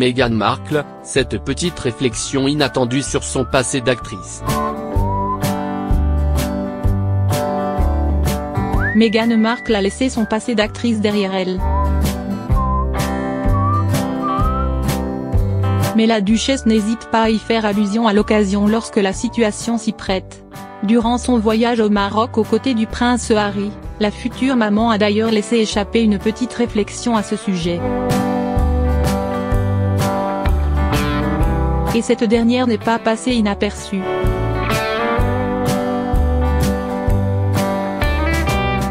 Meghan Markle, cette petite réflexion inattendue sur son passé d'actrice. Meghan Markle a laissé son passé d'actrice derrière elle. Mais la duchesse n'hésite pas à y faire allusion à l'occasion lorsque la situation s'y prête. Durant son voyage au Maroc aux côtés du prince Harry, la future maman a d'ailleurs laissé échapper une petite réflexion à ce sujet. Et cette dernière n'est pas passée inaperçue.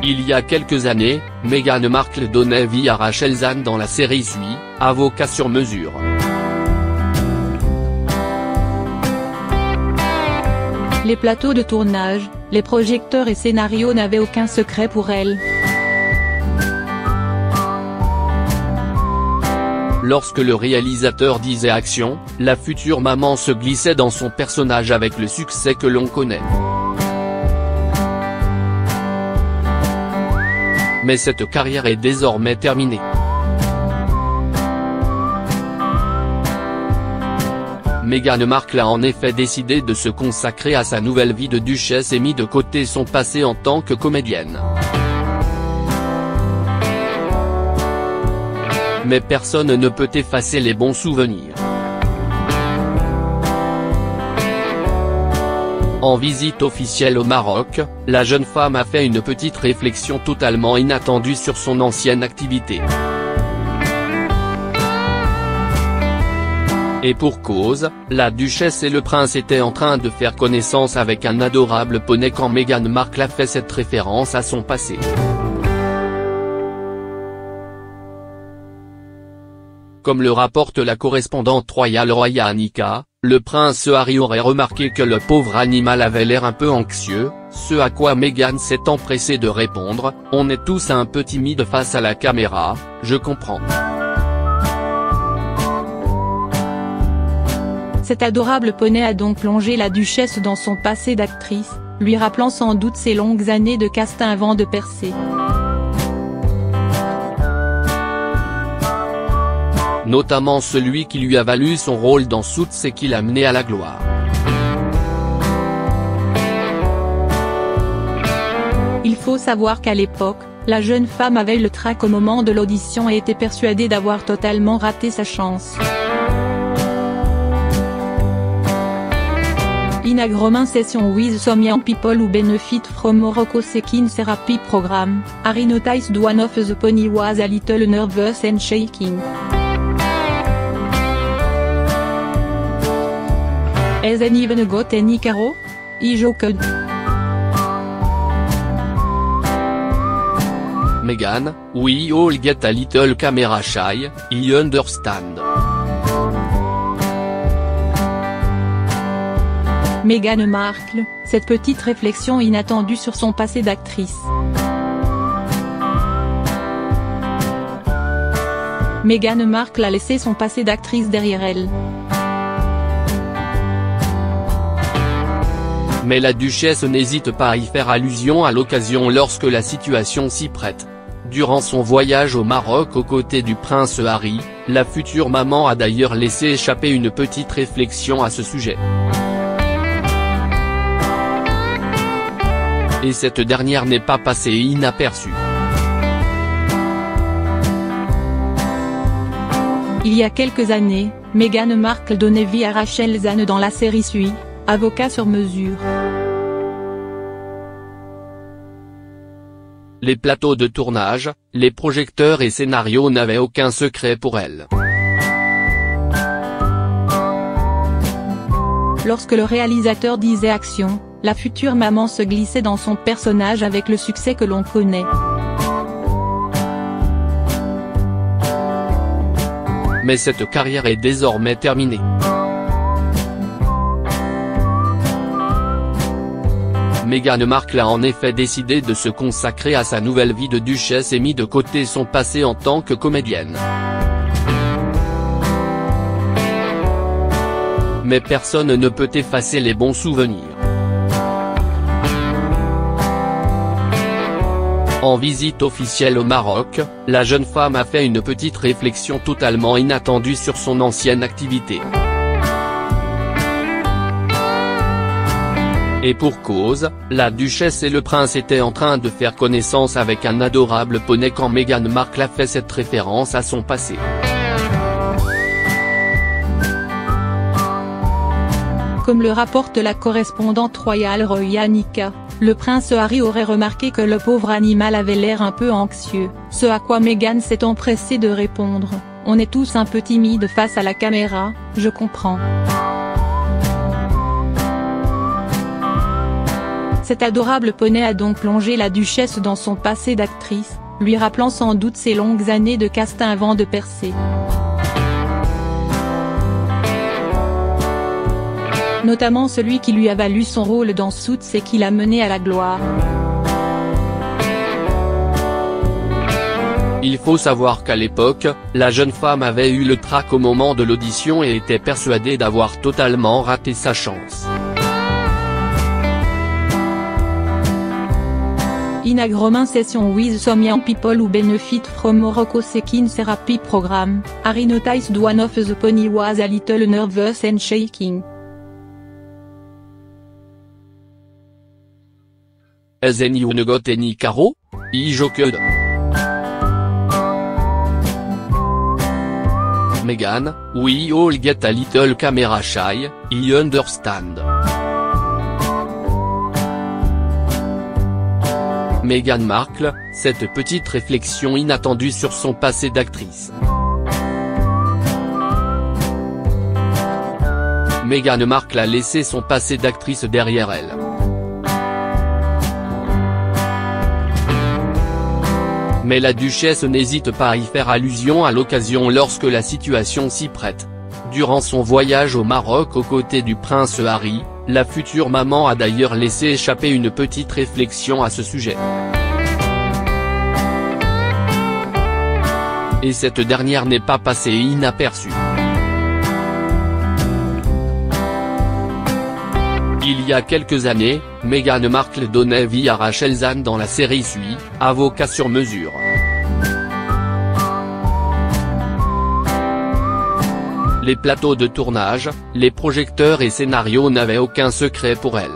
Il y a quelques années, Meghan Markle donnait vie à Rachel Zahn dans la série Suis, avocat sur mesure. Les plateaux de tournage, les projecteurs et scénarios n'avaient aucun secret pour elle. Lorsque le réalisateur disait action, la future maman se glissait dans son personnage avec le succès que l'on connaît. Mais cette carrière est désormais terminée. Meghan Markle a en effet décidé de se consacrer à sa nouvelle vie de duchesse et mis de côté son passé en tant que comédienne. Mais personne ne peut effacer les bons souvenirs. En visite officielle au Maroc, la jeune femme a fait une petite réflexion totalement inattendue sur son ancienne activité. Et pour cause, la duchesse et le prince étaient en train de faire connaissance avec un adorable poney quand Meghan Markle a fait cette référence à son passé. Comme le rapporte la correspondante royale Roya Anika, le prince Harry aurait remarqué que le pauvre animal avait l'air un peu anxieux, ce à quoi Meghan s'est empressée de répondre « On est tous un peu timides face à la caméra, je comprends ». Cet adorable poney a donc plongé la duchesse dans son passé d'actrice, lui rappelant sans doute ses longues années de casting avant de percer. Notamment celui qui lui a valu son rôle dans Suits et qui l'a mené à la gloire. Il faut savoir qu'à l'époque, la jeune femme avait le trac au moment de l'audition et était persuadée d'avoir totalement raté sa chance. In a growing session with some young people who benefit from Morocco's skin therapy program, Harry noticed one of the pony was a little nervous and shaking. Hasn't even got any caro? He joked. Meghan, we all get a little camera shy, I understand. Meghan Markle, cette petite réflexion inattendue sur son passé d'actrice. Meghan Markle a laissé son passé d'actrice derrière elle. Mais la duchesse n'hésite pas à y faire allusion à l'occasion lorsque la situation s'y prête. Durant son voyage au Maroc aux côtés du prince Harry, la future maman a d'ailleurs laissé échapper une petite réflexion à ce sujet. Et cette dernière n'est pas passée inaperçue. Il y a quelques années, Meghan Markle donnait vie à Rachel Zahn dans la série Suis, avocat sur mesure. Les plateaux de tournage, les projecteurs et scénarios n'avaient aucun secret pour elle. Lorsque le réalisateur disait action, la future maman se glissait dans son personnage avec le succès que l'on connaît. Mais cette carrière est désormais terminée. Meghan Markle a en effet décidé de se consacrer à sa nouvelle vie de duchesse et mis de côté son passé en tant que comédienne. Mais personne ne peut effacer les bons souvenirs. En visite officielle au Maroc, la jeune femme a fait une petite réflexion totalement inattendue sur son ancienne activité. Et pour cause, la duchesse et le prince étaient en train de faire connaissance avec un adorable poney quand Meghan Markle a fait cette référence à son passé. Comme le rapporte la correspondante royale Roya Anika, le prince Harry aurait remarqué que le pauvre animal avait l'air un peu anxieux, ce à quoi Meghan s'est empressée de répondre « On est tous un peu timides face à la caméra, je comprends ». Cet adorable poney a donc plongé la duchesse dans son passé d'actrice, lui rappelant sans doute ses longues années de casting avant de percer. Notamment celui qui lui a valu son rôle dans Suits et qui l'a mené à la gloire. Il faut savoir qu'à l'époque, la jeune femme avait eu le trac au moment de l'audition et était persuadée d'avoir totalement raté sa chance. In a growing session with some young people who benefit from Morocco's skin therapy program, Harry noticed one of the pony was a little nervous and shaking. Then you got any caro? I joked. Meghan, we all get a little camera shy, I understand. Meghan Markle, cette petite réflexion inattendue sur son passé d'actrice. Meghan Markle a laissé son passé d'actrice derrière elle. Mais la duchesse n'hésite pas à y faire allusion à l'occasion lorsque la situation s'y prête. Durant son voyage au Maroc aux côtés du prince Harry, la future maman a d'ailleurs laissé échapper une petite réflexion à ce sujet. Et cette dernière n'est pas passée inaperçue. Il y a quelques années, Meghan Markle donnait vie à Rachel Zahn dans la série Suis, avocat sur mesure. Les plateaux de tournage, les projecteurs et scénarios n'avaient aucun secret pour elle.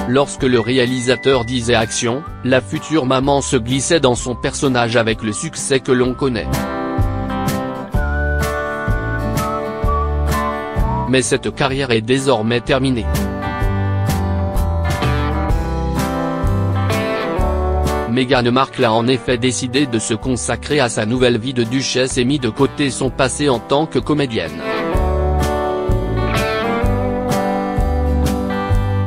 Lorsque le réalisateur disait action, la future maman se glissait dans son personnage avec le succès que l'on connaît. Mais cette carrière est désormais terminée. Meghan Markle a en effet décidé de se consacrer à sa nouvelle vie de duchesse et mis de côté son passé en tant que comédienne.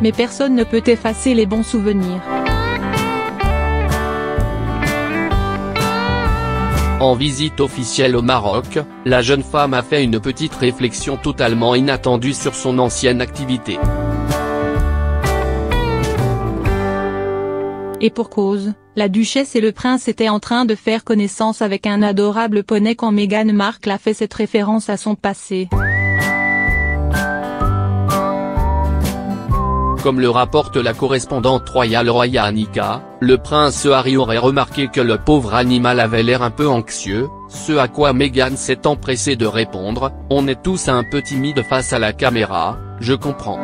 Mais personne ne peut effacer les bons souvenirs. En visite officielle au Maroc, la jeune femme a fait une petite réflexion totalement inattendue sur son ancienne activité. Et pour cause, la duchesse et le prince étaient en train de faire connaissance avec un adorable poney quand Meghan Markle a fait cette référence à son passé. Comme le rapporte la correspondante royale Roya Anika, le prince Harry aurait remarqué que le pauvre animal avait l'air un peu anxieux, ce à quoi Meghan s'est empressée de répondre « On est tous un peu timides face à la caméra, je comprends ».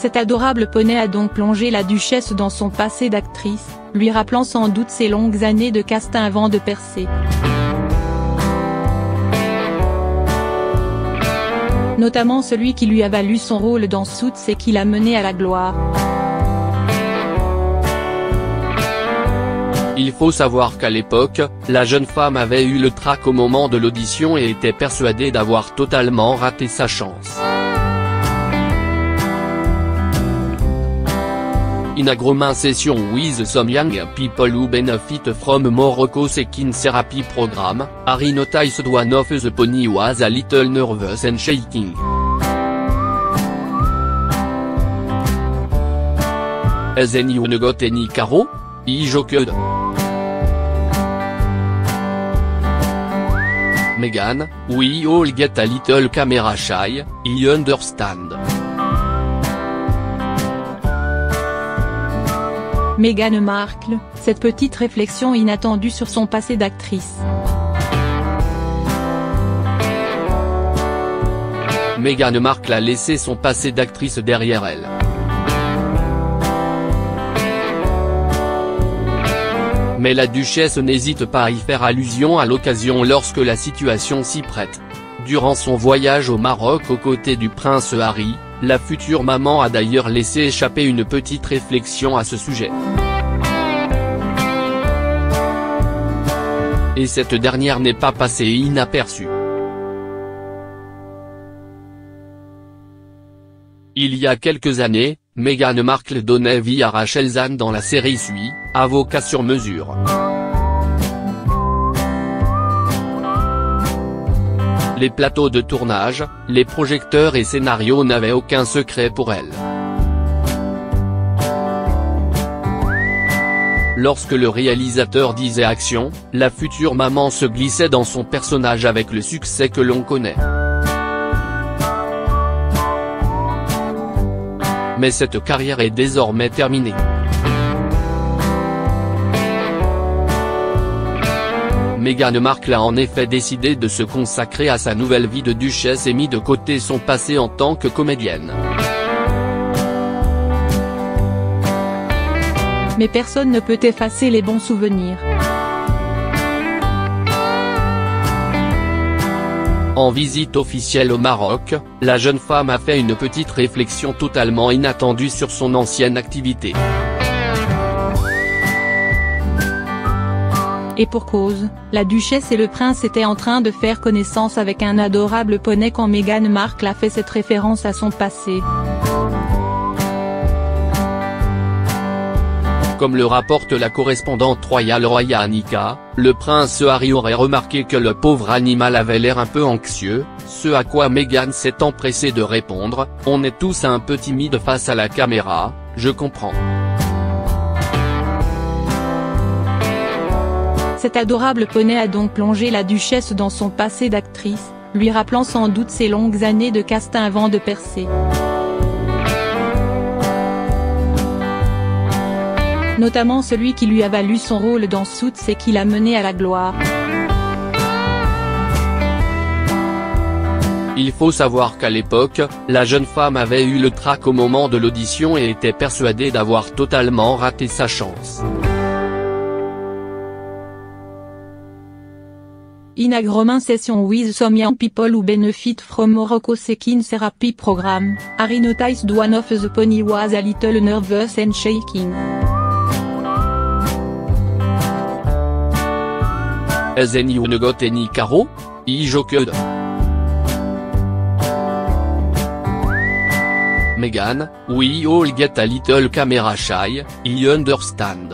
Cet adorable poney a donc plongé la duchesse dans son passé d'actrice, lui rappelant sans doute ses longues années de casting avant de percer. Notamment celui qui lui a valu son rôle dans Suits et qui l'a mené à la gloire. Il faut savoir qu'à l'époque, la jeune femme avait eu le trac au moment de l'audition et était persuadée d'avoir totalement raté sa chance. In a growing session with some young people who benefit from Morocco's skin therapy program, Harry noticed one of the pony was a little nervous and shaking. Then you got any caro? I joked. Meghan, we all get a little camera shy, I understand. Meghan Markle, cette petite réflexion inattendue sur son passé d'actrice. Meghan Markle a laissé son passé d'actrice derrière elle. Mais la duchesse n'hésite pas à y faire allusion à l'occasion lorsque la situation s'y prête. Durant son voyage au Maroc aux côtés du prince Harry, la future maman a d'ailleurs laissé échapper une petite réflexion à ce sujet. Et cette dernière n'est pas passée inaperçue. Il y a quelques années, Meghan Markle donnait vie à Rachel Zahn dans la série Suis, avocat sur mesure. Les plateaux de tournage, les projecteurs et scénarios n'avaient aucun secret pour elle. Lorsque le réalisateur disait action, la future maman se glissait dans son personnage avec le succès que l'on connaît. Mais cette carrière est désormais terminée. Meghan Markle a en effet décidé de se consacrer à sa nouvelle vie de duchesse et mis de côté son passé en tant que comédienne. Mais personne ne peut effacer les bons souvenirs. En visite officielle au Maroc, la jeune femme a fait une petite réflexion totalement inattendue sur son ancienne activité. Et pour cause, la duchesse et le prince étaient en train de faire connaissance avec un adorable poney quand Meghan Markle a fait cette référence à son passé. Comme le rapporte la correspondante royale Roya Annika, le prince Harry aurait remarqué que le pauvre animal avait l'air un peu anxieux, ce à quoi Meghan s'est empressée de répondre, « On est tous un peu timides face à la caméra, je comprends. » Cet adorable poney a donc plongé la duchesse dans son passé d'actrice, lui rappelant sans doute ses longues années de casting avant de percer. Notamment celui qui lui a valu son rôle dans Suits et qui l'a mené à la gloire. Il faut savoir qu'à l'époque, la jeune femme avait eu le trac au moment de l'audition et était persuadée d'avoir totalement raté sa chance. In a growing session with some young people who benefit from Morocco's skin therapy program, Harry noticed one of the pony was a little nervous and shaking. Has anyone got any caro? He joked. Meghan, we all get a little camera shy, I understand.